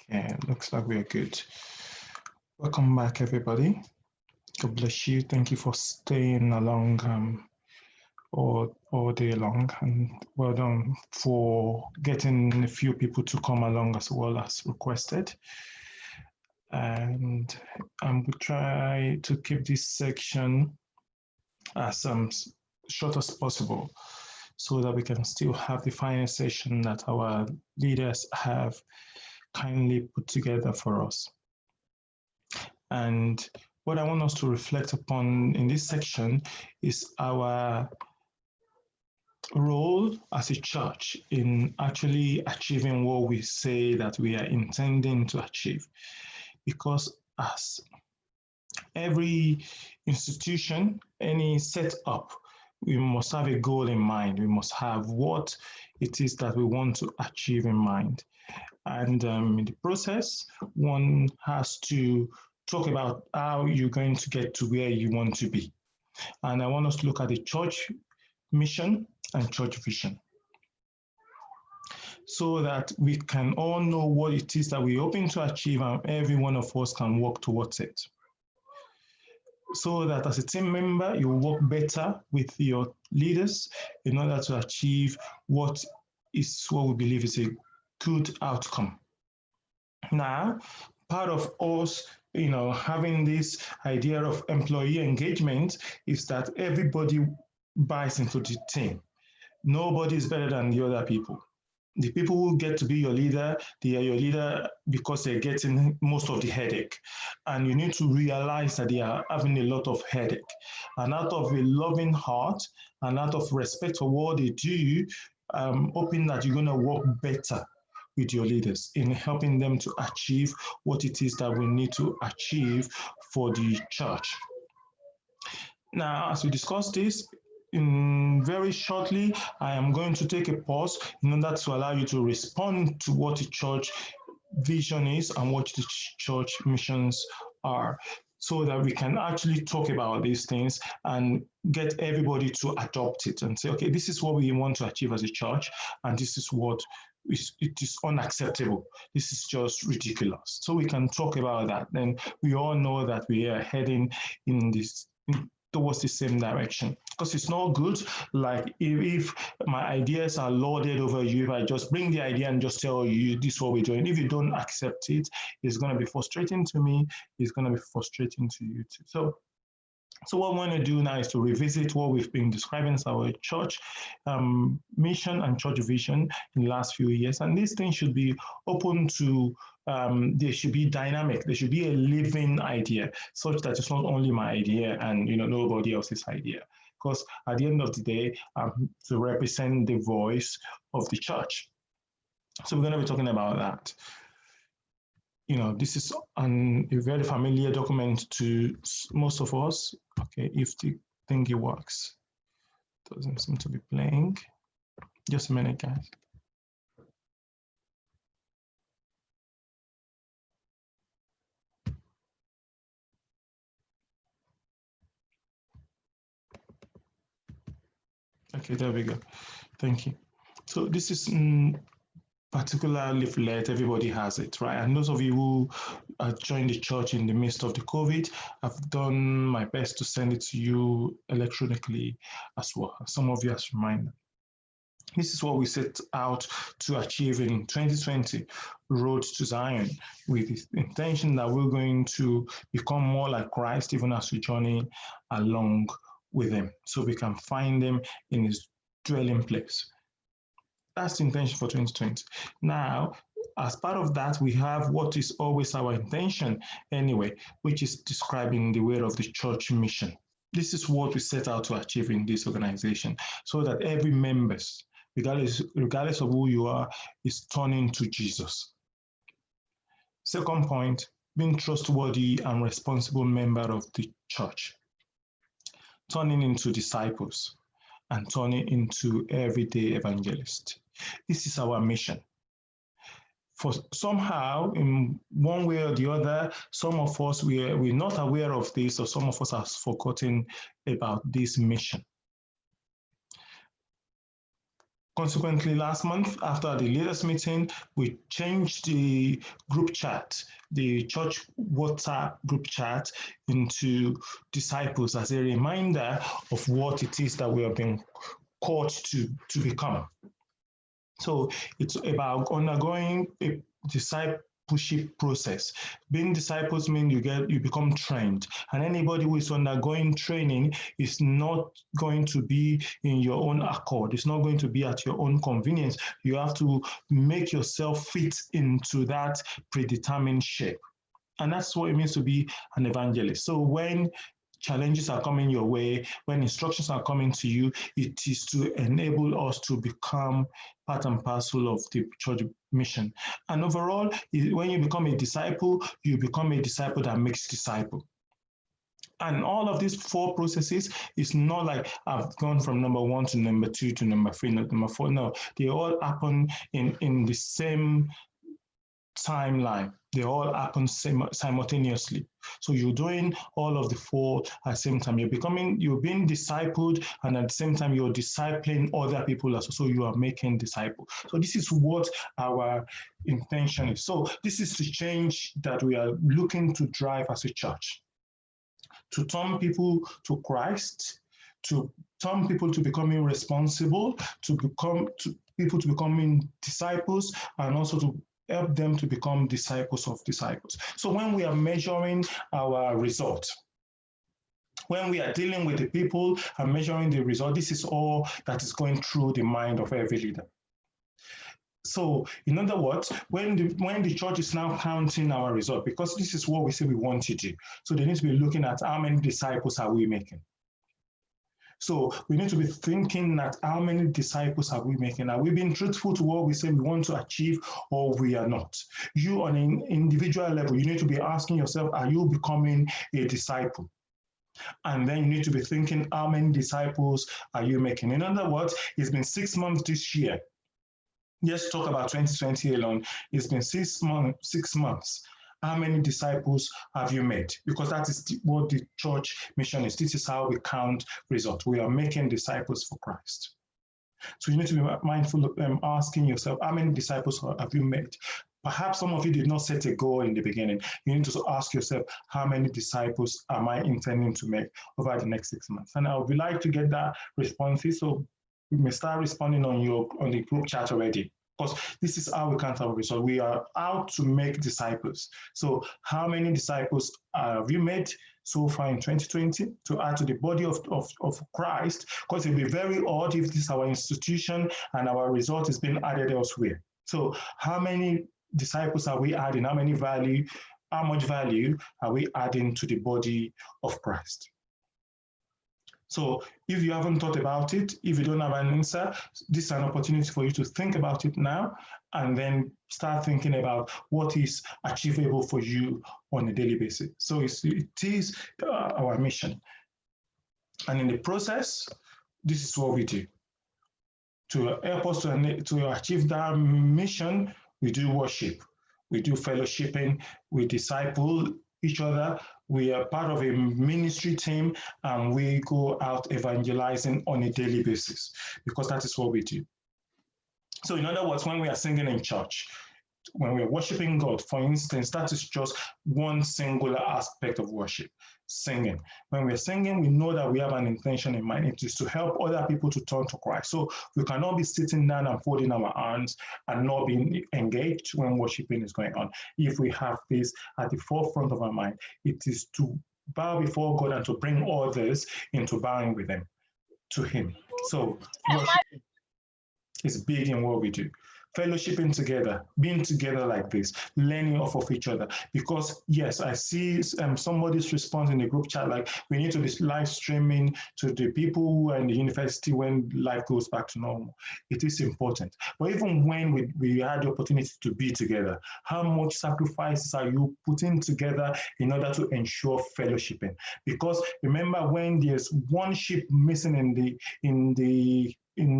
Okay, looks like we're good. Welcome back, everybody. God bless you. Thank you for staying along all day long, and well done for getting a few people to come along as well as requested. And I'm going to try to keep this section as short as possible so that we can still have the final session that our leaders have kindly put together for us. And what I want us to reflect upon in this section is our role as a church in actually achieving what we say that we are intending to achieve. Because as every institution, any setup, we must have a goal in mind. We must have what it is that we want to achieve in mind. And in the process, one has to talk about how you're going to get to where you want to be. And I want us to look at the church mission and church vision so that we can all know what it is that we're hoping to achieve and every one of us can work towards it. So that as a team member, you work better with your leaders in order to achieve what we believe is a good outcome. Now, part of us, having this idea of employee engagement is that everybody buys into the team. Nobody is better than the other people. The people who get to be your leader, they are your leader because they're getting most of the headache. And you need to realize that they are having a lot of headache. And out of a loving heart and out of respect for what they do, hoping that you're going to work better with your leaders in helping them to achieve what it is that we need to achieve for the church. Now, as we discuss this, very shortly, I am going to take a pause in order to allow you to respond to what the church vision is and what the church missions are, so that we can actually talk about these things and get everybody to adopt it and say, okay, this is what we want to achieve as a church, and this is what it is unacceptable. This is just ridiculous. So we can talk about that. Then we all know that we are heading in this towards the same direction, because it's not good. Like if my ideas are lauded over you, if I just bring the idea and just tell you this is what we're doing, if you don't accept it, it's going to be frustrating to me. It's going to be frustrating to you too. So what I want to do now is to revisit what we've been describing as our church mission and church vision in the last few years. And this thing should be open to, there should be dynamic, there should be a living idea, such that it's not only my idea and nobody else's idea. Because at the end of the day, to represent the voice of the church. So we're going to be talking about that. This is a very familiar document to most of us. Okay, if the thingy works. Doesn't seem to be playing. Just a minute, guys. Okay, there we go. Thank you. So this is particular leaflet, everybody has it, right? And those of you who joined the church in the midst of the COVID, I've done my best to send it to you electronically as well. Some of you as a reminder. This is what we set out to achieve in 2020, Road to Zion, with the intention that we're going to become more like Christ even as we journey along with him, so we can find him in his dwelling place. That's the intention for 2020. Now, as part of that, we have what is always our intention anyway, which is describing the way of the church mission. This is what we set out to achieve in this organization, so that every member, regardless of who you are, is turning to Jesus. Second point, being trustworthy and responsible member of the church, turning into disciples and turning into everyday evangelists. This is our mission. For somehow, in one way or the other, some of us, we're not aware of this, or some of us have forgotten about this mission. Consequently, last month, after the leaders' meeting, we changed the group chat, the church WhatsApp group chat, into disciples as a reminder of what it is that we have been called to become. So it's about undergoing a discipleship process. Being disciples means you become trained, and anybody who is undergoing training is not going to be in your own accord. It's not going to be at your own convenience. You have to make yourself fit into that predetermined shape. And that's what it means to be an evangelist. So when challenges are coming your way, when instructions are coming to you, it is to enable us to become part and parcel of the church mission. And overall, when you become a disciple, you become a disciple that makes disciple. And all of these four processes is not like I've gone from number one to number two to number three, number four. No, they all happen in the same timeline. They all happen simultaneously. So you're doing all of the four at the same time. You're being discipled, and at the same time, you're discipling other people as well. So you are making disciples. So this is what our intention is. So this is the change that we are looking to drive as a church, to turn people to Christ, to turn people to becoming responsible, people to becoming disciples, and also to help them to become disciples of disciples. So when we are measuring our results, when we are dealing with the people and measuring the result, this is all that is going through the mind of every leader. So, in other words, when the church is now counting our result, because this is what we say we want to do, so they need to be looking at how many disciples are we making. So we need to be thinking that how many disciples are we making? Are we being truthful to what we say we want to achieve, or we are not? You on an individual level, you need to be asking yourself, are you becoming a disciple? And then you need to be thinking, how many disciples are you making? In other words, it's been 6 months this year. Let's talk about 2020 alone. It's been 6 months. How many disciples have you made? Because that is what the church mission is. This is how we count results. We are making disciples for Christ. So you need to be mindful of asking yourself, how many disciples have you made? Perhaps some of you did not set a goal in the beginning. You need to ask yourself, how many disciples am I intending to make over the next 6 months? And I would like to get that responses. So we may start responding on the group chat already, because this is how we count our results. We are out to make disciples. So how many disciples have you made so far in 2020 to add to the body of Christ? Because it will be very odd if this is our institution and our result is being added elsewhere. So how many disciples are we adding? How much value are we adding to the body of Christ? So if you haven't thought about it, if you don't have an answer, this is an opportunity for you to think about it now and then start thinking about what is achievable for you on a daily basis. So it is our mission. And in the process, this is what we do. To help us to achieve that mission, we do worship, we do fellowshipping, we disciple each other, we are part of a ministry team, and we go out evangelizing on a daily basis, because that is what we do. So in other words, when we are singing in church, when we're worshiping God, for instance, that is just one singular aspect of worship, singing. When we're singing, we know that we have an intention in mind. It is to help other people to turn to Christ. So we cannot be sitting down and folding our hands and not being engaged when worshiping is going on. If we have this at the forefront of our mind, it is to bow before God and to bring others into bowing with Him, to Him. So worship is big in what we do. Fellowshipping together, being together like this, learning off of each other. Because yes, I see somebody's response in the group chat, like we need to be live streaming to the people who are in the university when life goes back to normal. It is important. But even when we had the opportunity to be together, how much sacrifices are you putting together in order to ensure fellowshipping? Because remember, when there's one sheep missing in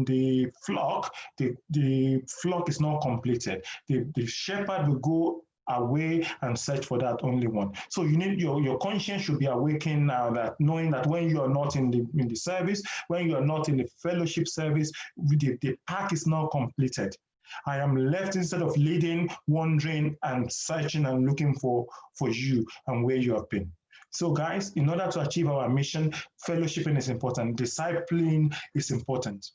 the flock, the flock is not completed. The shepherd will go away and search for that only one. So you need your conscience should be awakened now, that knowing that when you are not in the service, when you are not in the fellowship service, the pack is now completed. I am left, instead of leading, wandering and searching and looking for you and where you have been. So guys, in order to achieve our mission, fellowshipping is important. Discipling is important.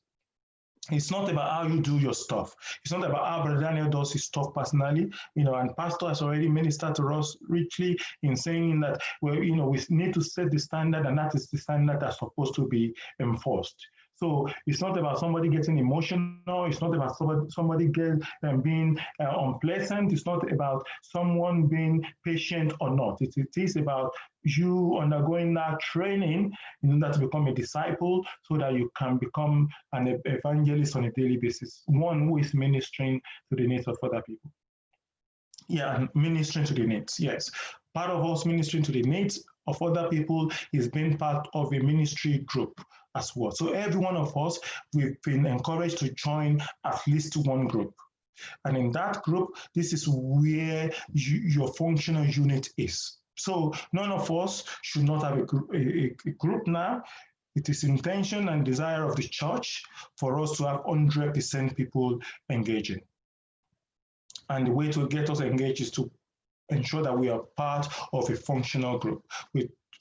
It's not about how you do your stuff. It's not about how Brother Daniel does his stuff personally, and Pastor has already ministered to us richly in saying that, well, we need to set the standard, and that is the standard that's supposed to be enforced. So it's not about somebody getting emotional. It's not about somebody being unpleasant. It's not about someone being patient or not. It is about you undergoing that training in order to become a disciple, so that you can become an evangelist on a daily basis, one who is ministering to the needs of other people. Yeah, and ministering to the needs, yes. Part of us ministering to the needs of other people is being part of a ministry group as well. So every one of us, we've been encouraged to join at least one group. And in that group, this is where your functional unit is. So none of us should not have a group now. It is intention and desire of the church for us to have 100% people engaging. And the way to get us engaged is to ensure that we are part of a functional group,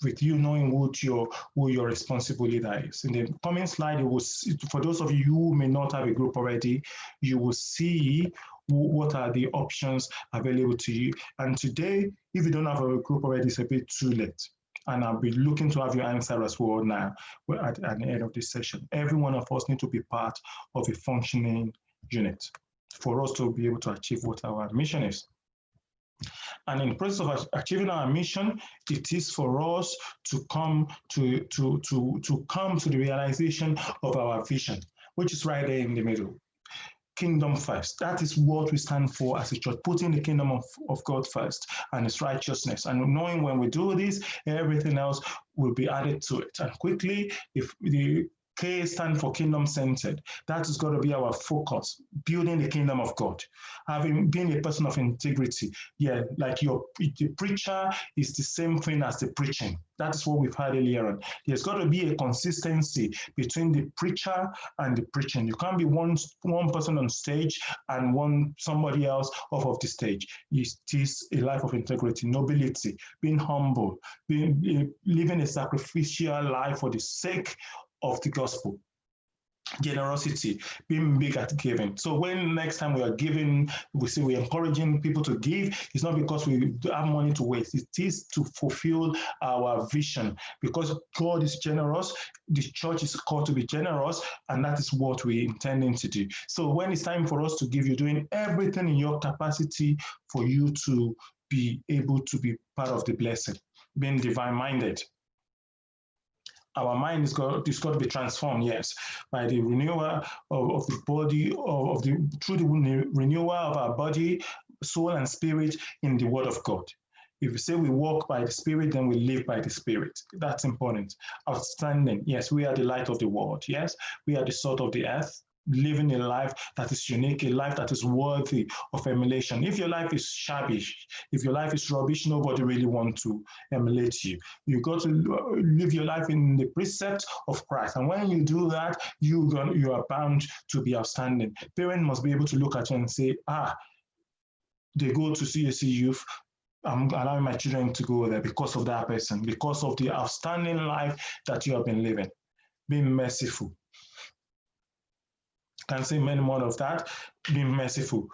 with you knowing who your responsible leader is. In the coming slide, you will see, for those of you who may not have a group already, you will see what are the options available to you. And today, if you don't have a group already, it's a bit too late. And I'll be looking to have your answer as well now at the end of this session. Every one of us need to be part of a functioning unit for us to be able to achieve what our mission is. And in the process of achieving our mission, it is for us to come to the realization of our vision, which is right there in the middle. Kingdom first. That is what we stand for as a church, putting the kingdom of God first and its righteousness. And knowing when we do this, everything else will be added to it. And quickly, if the K stands for kingdom centered. That is going to be our focus, building the kingdom of God, being a person of integrity. Yeah, like the preacher is the same thing as the preaching. That is what we've heard earlier on. There's got to be a consistency between the preacher and the preaching. You can't be one person on stage and somebody else off of the stage. It is a life of integrity, nobility, being humble, living a sacrificial life for the sake of the gospel. Generosity, being big at giving. So when next time we are giving, we say we're encouraging people to give, it's not because we have money to waste. It is to fulfill our vision. Because God is generous, the church is called to be generous, and that is what we're intending to do. So when it's time for us to give, you're doing everything in your capacity for you to be able to be part of the blessing, being divine-minded. Our mind is got to be transformed, yes, by the renewal of the body, through the renewal of our body, soul, and spirit in the Word of God. If we say we walk by the Spirit, then we live by the Spirit. That's important. Outstanding. Yes, we are the light of the world. Yes, we are the salt of the earth, living a life that is unique, a life that is worthy of emulation. If your life is shabby, if your life is rubbish, nobody really wants to emulate you. You got to live your life in the precepts of Christ. And when you do that, you are bound to be outstanding. Parents must be able to look at you and say, they go to CACvocYouth, I'm allowing my children to go there because of that person, because of the outstanding life that you have been living. Being merciful. Can say many more of that. Being merciful.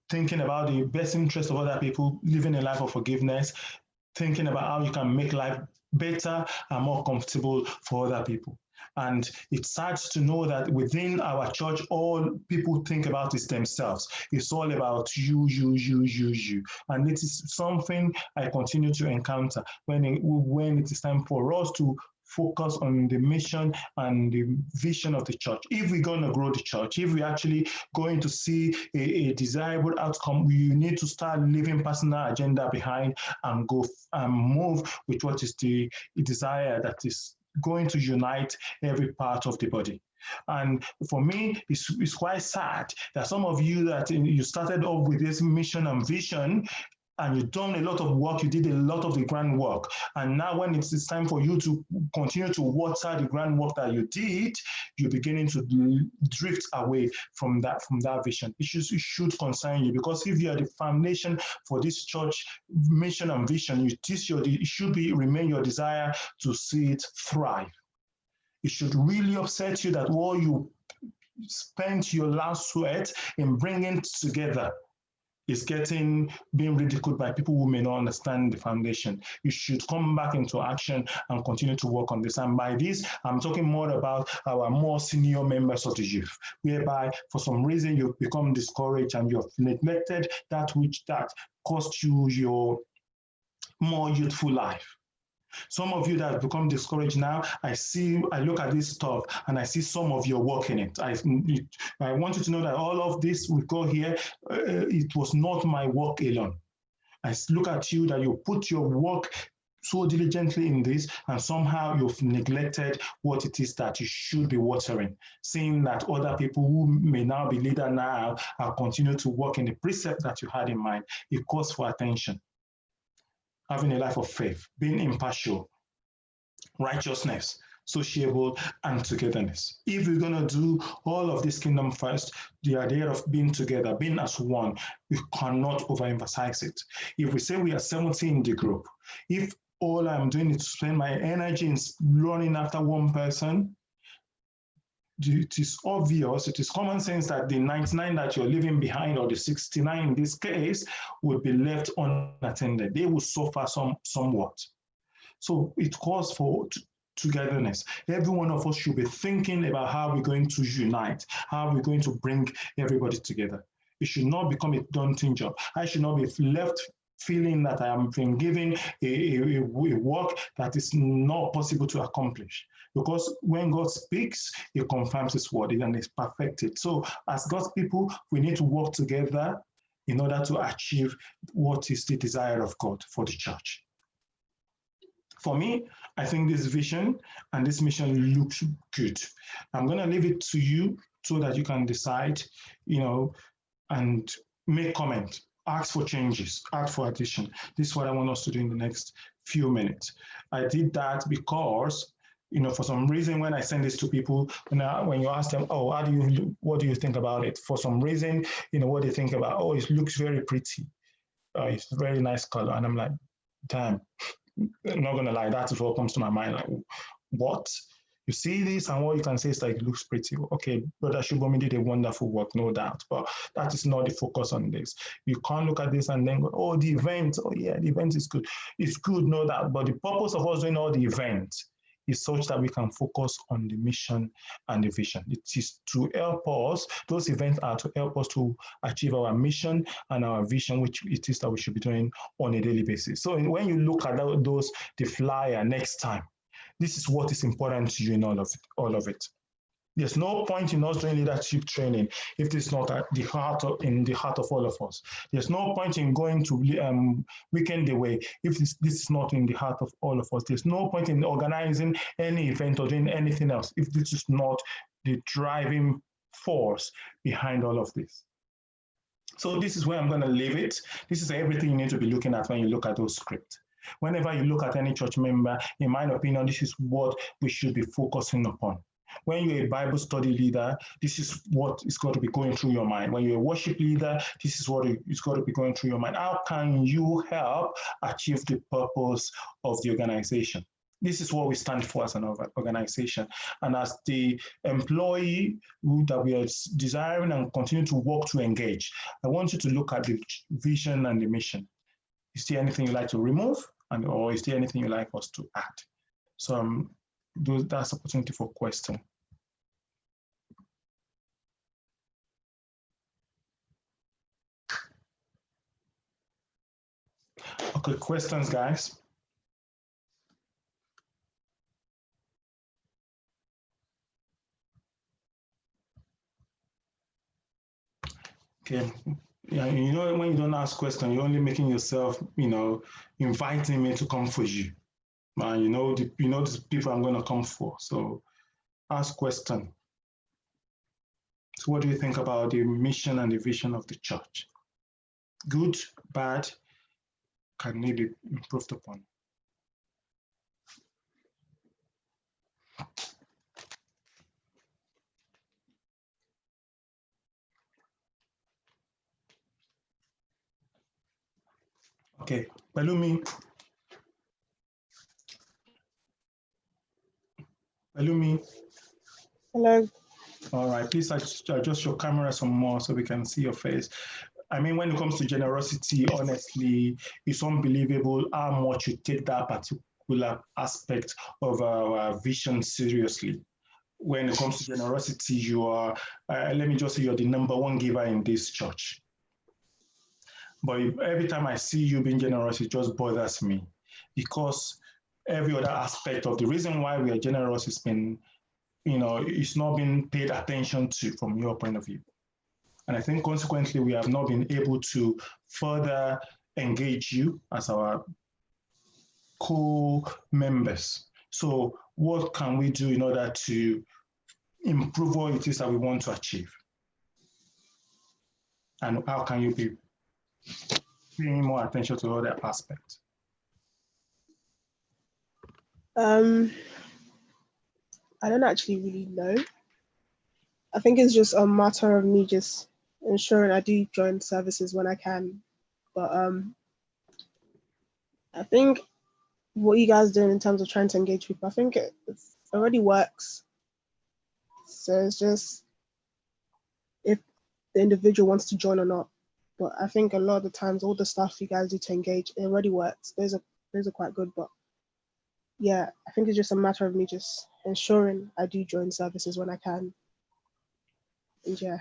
Thinking about the best interest of other people, living a life of forgiveness, thinking about how you can make life better and more comfortable for other people. And it's sad to know that within our church, all people think about is themselves. It's all about you. And it is something I continue to encounter when it is time for us to focus on the mission and the vision of the church. If we're going to grow the church, if we're actually going to see a desirable outcome, we need to start leaving personal agenda behind and go and move with what is the desire that is going to unite every part of the body. And for me, it's quite sad that some of you that you started off with this mission and vision, and you've done a lot of work, you did a lot of the groundwork. And now when it's time for you to continue to water the groundwork that you did, you're beginning to drift away from that vision. It should concern you, because if you are the foundation for this church mission and vision, it should remain your desire to see it thrive. It should really upset you that all you spent your last sweat in bringing together is being ridiculed by people who may not understand the foundation. You should come back into action and continue to work on this. And by this, I'm talking more about our more senior members of the youth, whereby for some reason you've become discouraged and you've neglected that cost you your more youthful life. Some of you that have become discouraged now, I look at this stuff and I see some of your work in it. I want you to know that all of this we go here, it was not my work alone. I look at you that you put your work so diligently in this, and somehow you've neglected what it is that you should be watering, seeing that other people who may now be leader now are continuing to work in the precept that you had in mind. It calls for attention. Having a life of faith, being impartial, righteousness, sociable, and togetherness. If we're going to do all of this kingdom first, the idea of being together, being as one, we cannot overemphasize it. If we say we are 70 in the group, if all I'm doing is to spend my energy in running after one person, it is obvious, it is common sense that the 99 that you're leaving behind, or the 69 in this case, would be left unattended. They will suffer somewhat. So it calls for togetherness. Every one of us should be thinking about how we're going to unite, how we're going to bring everybody together. It should not become a daunting job. I should not be left feeling that I am being given a work that is not possible to accomplish. Because when God speaks, He confirms His word and is perfected. So as God's people, we need to work together in order to achieve what is the desire of God for the church. For me, I think this vision and this mission looks good. I'm going to leave it to you so that you can decide, and make comment, ask for changes, ask for addition. This is what I want us to do in the next few minutes. I did that because for some reason, when I send this to people, when you ask them, oh, what do you think about it? For some reason, what they think about, oh, it looks very pretty. It's a very nice color. And I'm like, damn, I'm not going to lie, that is what comes to my mind. Like, what? You see this, and what you can say is like, it looks pretty. Okay, Brother Shubomi did a wonderful work, no doubt, but that is not the focus on this. You can't look at this and then go, oh, the event, oh yeah, the event is good. It's good, no doubt, but the purpose of us doing all the events is such that we can focus on the mission and the vision. It is to help us, those events are to help us to achieve our mission and our vision, which it is that we should be doing on a daily basis. So when you look at the flyer next time, this is what is important to you in all of it. There's no point in us doing leadership training if it's not in the heart of all of us. There's no point in going to Weekend Away if this is not in the heart of all of us. There's no point in organizing any event or doing anything else if this is not the driving force behind all of this. So this is where I'm going to leave it. This is everything you need to be looking at when you look at those scripts. Whenever you look at any church member, in my opinion, this is what we should be focusing upon. When you're a Bible study leader, this is what is going to be going through your mind. When you're a worship leader, this is what is going to be going through your mind. How can you help achieve the purpose of the organization? This is what we stand for as an organization. And as the employee that we are desiring and continue to work to engage, I want you to look at the vision and the mission. Is there anything you'd like to remove? Or is there anything you'd like us to add? So that's opportunity for question. Okay, questions, guys? Okay. Yeah, when you don't ask questions, you're only making yourself, inviting me to come for you. The people I'm going to come for. So ask question. So what do you think about the mission and the vision of the church? Good, bad, can it be improved upon? Okay, Pelumi. Hello. All right, please adjust your camera some more so we can see your face. I mean, when it comes to generosity, honestly, it's unbelievable how much you take that particular aspect of our vision seriously. When it comes to generosity, you are, let me just say, you're the #1 giver in this church. But every time I see you being generous, it just bothers me because every other aspect of the reason why we are generous has been, it's not been paid attention to from your point of view. And I think consequently, we have not been able to further engage you as our co-members. So what can we do in order to improve what it is that we want to achieve? And how can you be paying more attention to other aspects? I don't actually really know. I think it's just a matter of me just ensuring I do join services when I can. But I think what you guys doing in terms of trying to engage people, I think it already works. So it's just if the individual wants to join or not. But I think a lot of the times, all the stuff you guys do to engage, it already works. Those are quite good. But yeah, I think it's just a matter of me just ensuring I do join services when I can. And yeah.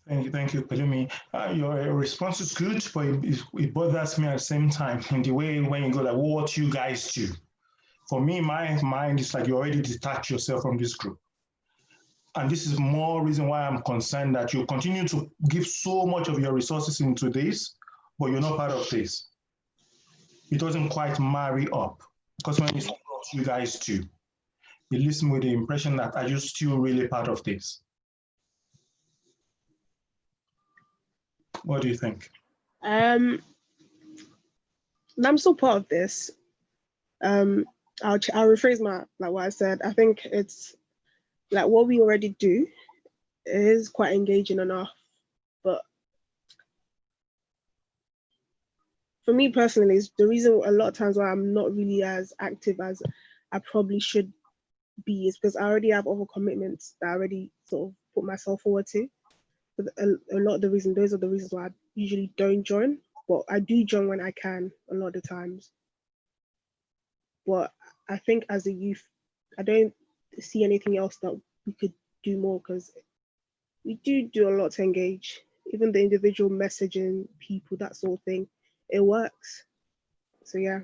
Thank you, Pelumi. Your response is good, but it bothers me at the same time in the way when you go like, what you guys do. For me, my mind is like you already detach yourself from this group. And this is more reason why I'm concerned that you continue to give so much of your resources into this, but you're not part of this. It doesn't quite marry up. Because when it's what you guys do, it leaves me with the impression that are you still really part of this? What do you think? I'm still part of this. I'll rephrase what I said. I think it's like what we already do is quite engaging enough, but for me personally, it's the reason a lot of times why I'm not really as active as I probably should be is because I already have other commitments that I already sort of put myself forward to. But a lot of the reasons, those are the reasons why I usually don't join, but I do join when I can a lot of the times. But I think as a youth, I don't see anything else that we could do more because we do a lot to engage. Even the individual messaging people, that sort of thing, it works. So yeah,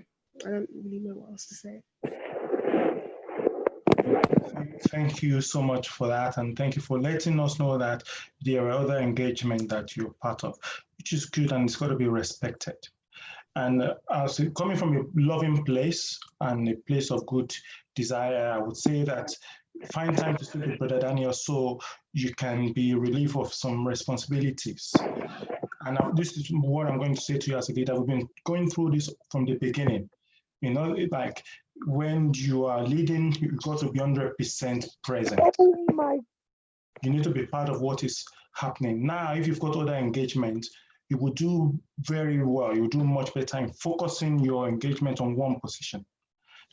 I don't really know what else to say. Thank you so much for that, and thank you for letting us know that there are other engagement that you're part of, which is good and it's got to be respected. And as coming from a loving place and a place of good desire, I would say that find time to speak with Brother Daniel so you can be relieved of some responsibilities. And this is what I'm going to say to you as a leader. We've been going through this from the beginning. Like when you are leading, you've got to be 100% present. You need to be part of what is happening. Now, if you've got other engagement, you will do very well. You will do much better in focusing your engagement on one position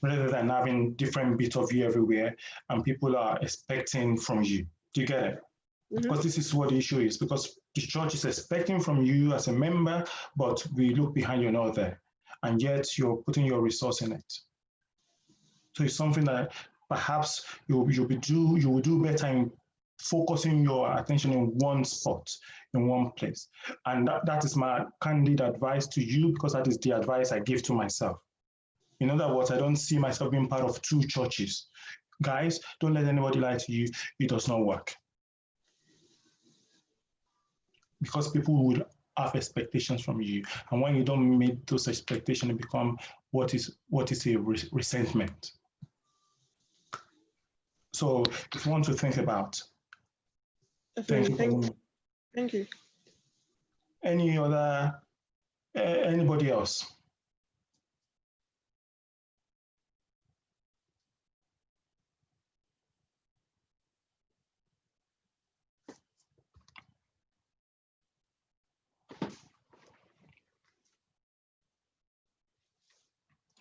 rather than having different bits of you everywhere and people are expecting from you. Do you get it? Mm-hmm. Because this is what the issue is, because the church is expecting from you as a member, but we look behind you, not there. And yet you're putting your resource in it. So it's something that perhaps you will do better in focusing your attention in one spot, in one place. And that is my candid advice to you, because that is the advice I give to myself. In other words, I don't see myself being part of two churches. Guys, don't let anybody lie to you. It does not work. Because people will have expectations from you. And when you don't meet those expectations, it becomes what is a resentment. So if you want to think about Thank Definitely. you, Pauline. Thank you. Any other, anybody else?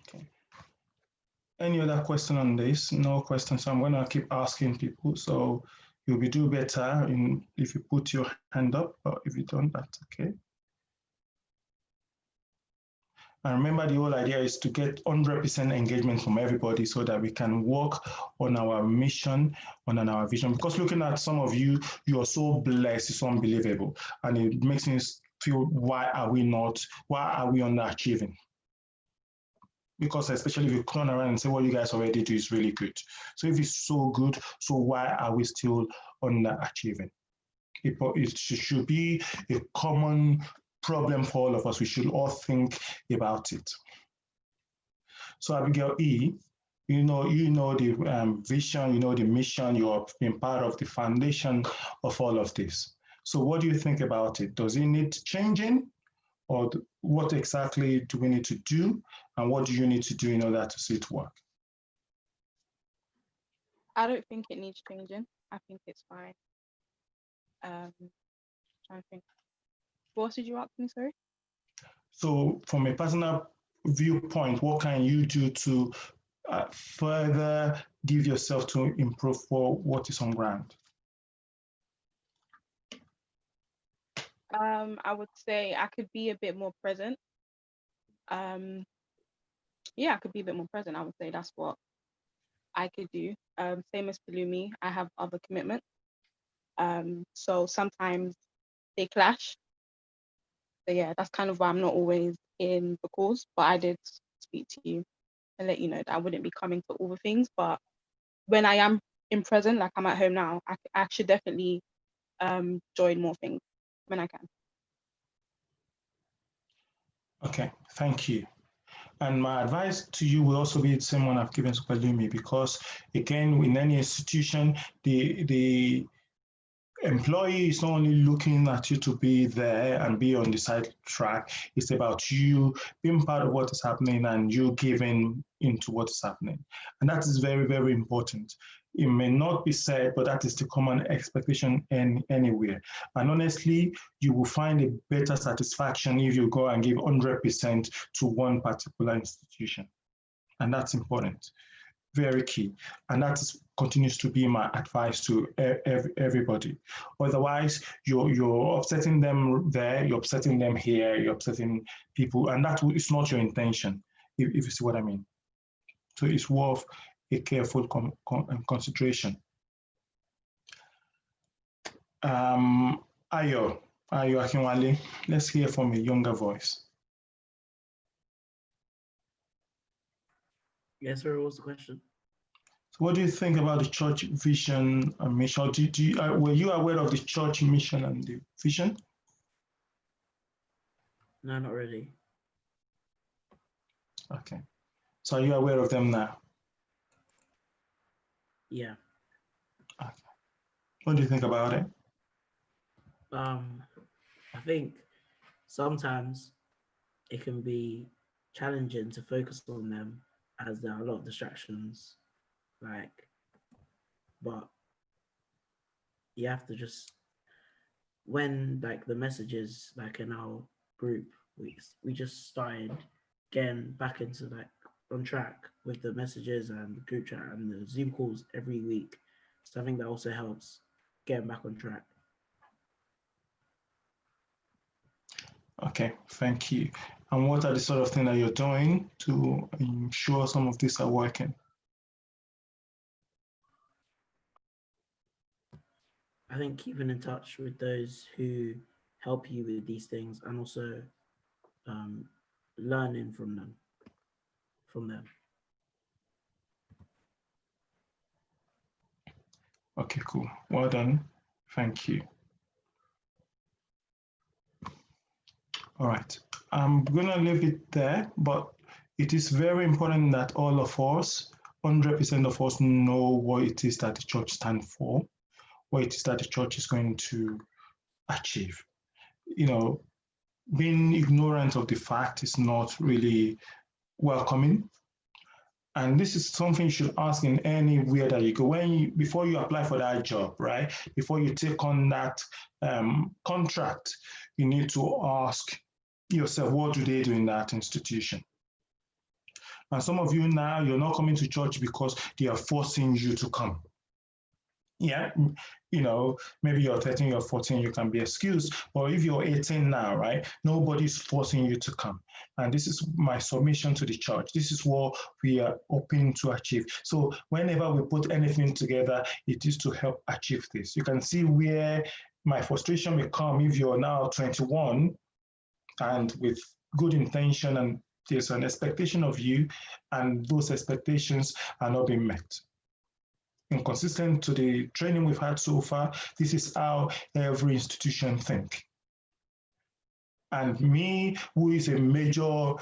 Okay. Any other question on this? No questions. So I'm going to keep asking people. So you'll be do better if you put your hand up, or if you don't, that's okay. And remember, the whole idea is to get 100% engagement from everybody so that we can work on our mission, on our vision. Because looking at some of you, you are so blessed, it's unbelievable. And it makes me feel, why are we underachieving? Because especially if you turn around and say what you guys already do is really good. So if it's so good, so why are we still underachieving? It should be a common problem for all of us. We should all think about it. So Abigail E, you know the vision, you know the mission, you're being part of the foundation of all of this. So what do you think about it? Does it need changing? Or what exactly do we need to do? And what do you need to do in order to see it work? I don't think it needs changing. I think it's fine. Trying to think. What did you ask me, sorry? So from a personal viewpoint, what can you do to further give yourself to improve for what is on ground? I would say I could be a bit more present. Yeah, I could be a bit more present. I would say that's what I could do. Same as Palumi, I have other commitments. So sometimes they clash. So yeah, that's kind of why I'm not always in the calls, but I did speak to you and let you know that I wouldn't be coming to all the things. But when I am in present, like I'm at home now, I should definitely join more things when I can. Okay, thank you. And my advice to you will also be the same one I've given to Palumi, because again, in any institution, the employee is not only looking at you to be there and be on the side track, it's about you being part of what is happening and you giving into what is happening. And that is very, very important. It may not be said, but that is the common expectation anywhere. And honestly, you will find a better satisfaction if you go and give 100% to one particular institution. And that's important. Very key. And that continues to be my advice to everybody. Otherwise, you're upsetting them there, you're upsetting them here, you're upsetting people, and that is not your intention, if you see what I mean. So it's worth a careful consideration. Ayo Akinwale, let's hear from a younger voice. Yes, sir. What was the question? So what do you think about the church vision and mission? Were you aware of the church mission and the vision? No, not really. Okay. So are you aware of them now? Yeah. Okay. What do you think about it? I think sometimes it can be challenging to focus on them as there are a lot of distractions, but you have to just, when the messages in our group, we just started getting back into on track with the messages and the group chat and the Zoom calls every week. So I think that also helps getting back on track. Okay, thank you. And what are the sort of things that you're doing to ensure some of these are working? I think keeping in touch with those who help you with these things, and also learning from them. Okay, cool. Well done. Thank you. All right. I'm going to leave it there, but it is very important that all of us, 100% of us, know what it is that the church stands for, what it is that the church is going to achieve. You know, being ignorant of the fact is not really welcoming. And this is something you should ask in anywhere that you go. Before you apply for that job, right? Before you take on that contract, you need to ask yourself, what do they do in that institution? And some of you now, you're not coming to church because they are forcing you to come. Yeah, you know, maybe you're 13, you're 14, you can be excused. But if you're 18 now, right, nobody's forcing you to come. And this is my submission to the church. This is what we are hoping to achieve. So whenever we put anything together, it is to help achieve this. You can see where my frustration may come if you're now 21 and with good intention and there's an expectation of you and those expectations are not being met. Inconsistent to the training we've had so far, this is how every institution think. And me, who is a major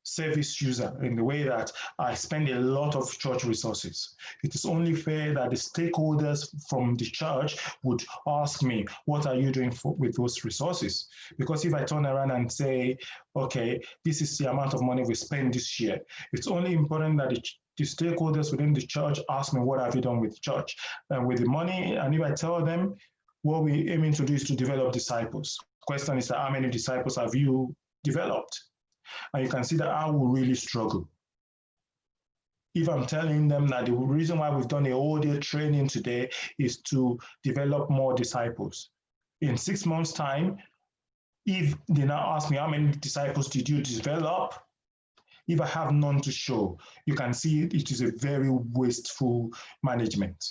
service user in the way that I spend a lot of church resources, it is only fair that the stakeholders from the church would ask me, what are you doing with those resources? Because if I turn around and say, okay, this is the amount of money we spend this year, it's only important that the stakeholders within the church ask me, what have you done with the church and with the money? And if I tell them, what we're aiming to do is to develop disciples. Question is, how many disciples have you developed? And you can see that I will really struggle. If I'm telling them that the reason why we've done a whole day training today is to develop more disciples. In 6 months' time, if they now ask me, how many disciples did you develop? If I have none to show, you can see it is a very wasteful management.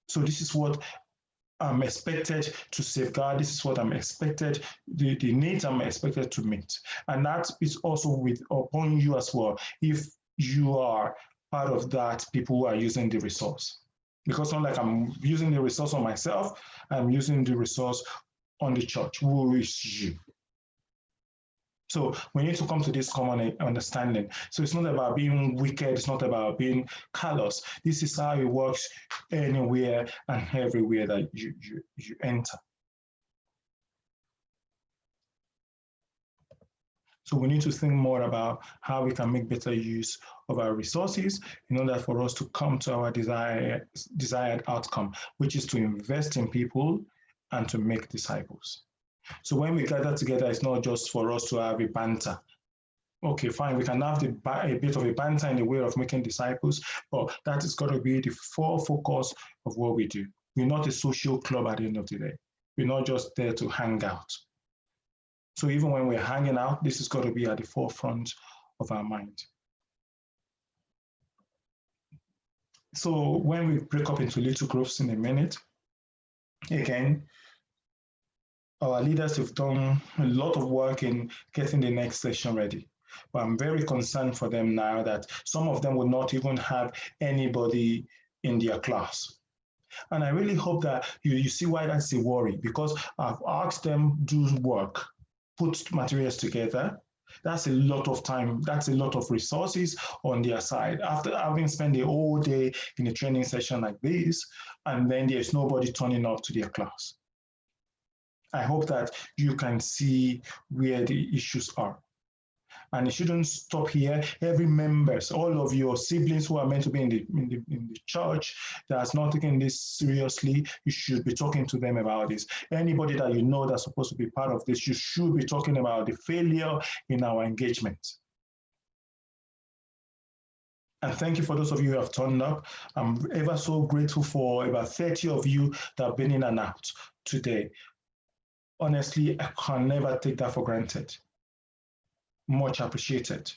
So this is what I'm expected to safeguard. This is what I'm expected, the needs I'm expected to meet. And that is also upon you as well, if you are part of that, people who are using the resource. Because not like I'm using the resource on myself, I'm using the resource on the church, who is you. So we need to come to this common understanding. So it's not about being wicked, it's not about being callous. This is how it works anywhere and everywhere that you enter. So we need to think more about how we can make better use of our resources in order for us to come to our desired outcome, which is to invest in people and to make disciples. So when we gather together, it's not just for us to have a banter. Okay, fine, we can have a bit of a banter in the way of making disciples, but that is got to be the full focus of what we do. We're not a social club at the end of the day. We're not just there to hang out. So even when we're hanging out, this has got to be at the forefront of our mind. So when we break up into little groups in a minute, again, our leaders have done a lot of work in getting the next session ready. But I'm very concerned for them now that some of them will not even have anybody in their class. And I really hope that you see why that's a worry, because I've asked them do work, put materials together. That's a lot of time. That's a lot of resources on their side. After having spent a whole day in a training session like this, and then there's nobody turning up to their class. I hope that you can see where the issues are. And it shouldn't stop here. Every members, all of your siblings who are meant to be in the church that's not taking this seriously, you should be talking to them about this. Anybody that you know that's supposed to be part of this, you should be talking about the failure in our engagement. And thank you for those of you who have turned up. I'm ever so grateful for about 30 of you that have been in and out today. Honestly, I can never take that for granted. Much appreciated.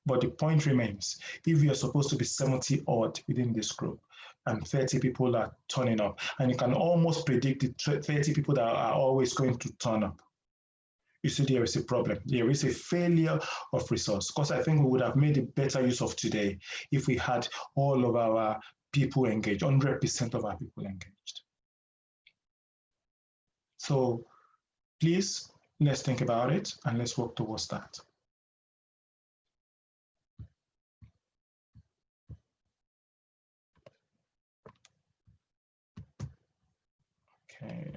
But the point remains, if you're supposed to be 70 odd within this group and 30 people are turning up, and you can almost predict the 30 people that are always going to turn up, you see there is a problem. There is a failure of resource, because I think we would have made a better use of today if we had all of our people engaged, 100% of our people engaged. So please, let's think about it and let's work towards that. Okay,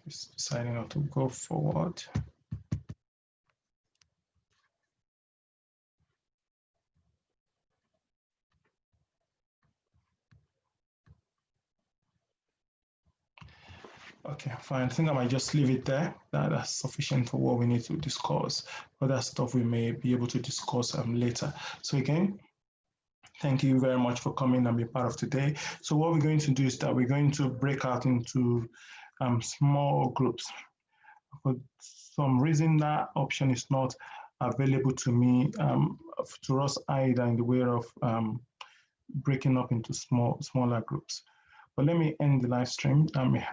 just deciding how to go forward. Okay, fine. I think I might just leave it there. That's sufficient for what we need to discuss. Other stuff we may be able to discuss later. So again, thank you very much for coming and be part of today. So what we're going to do is that we're going to break out into small groups. For some reason, that option is not available to me, to us either, in the way of breaking up into smaller groups. But let me end the live stream.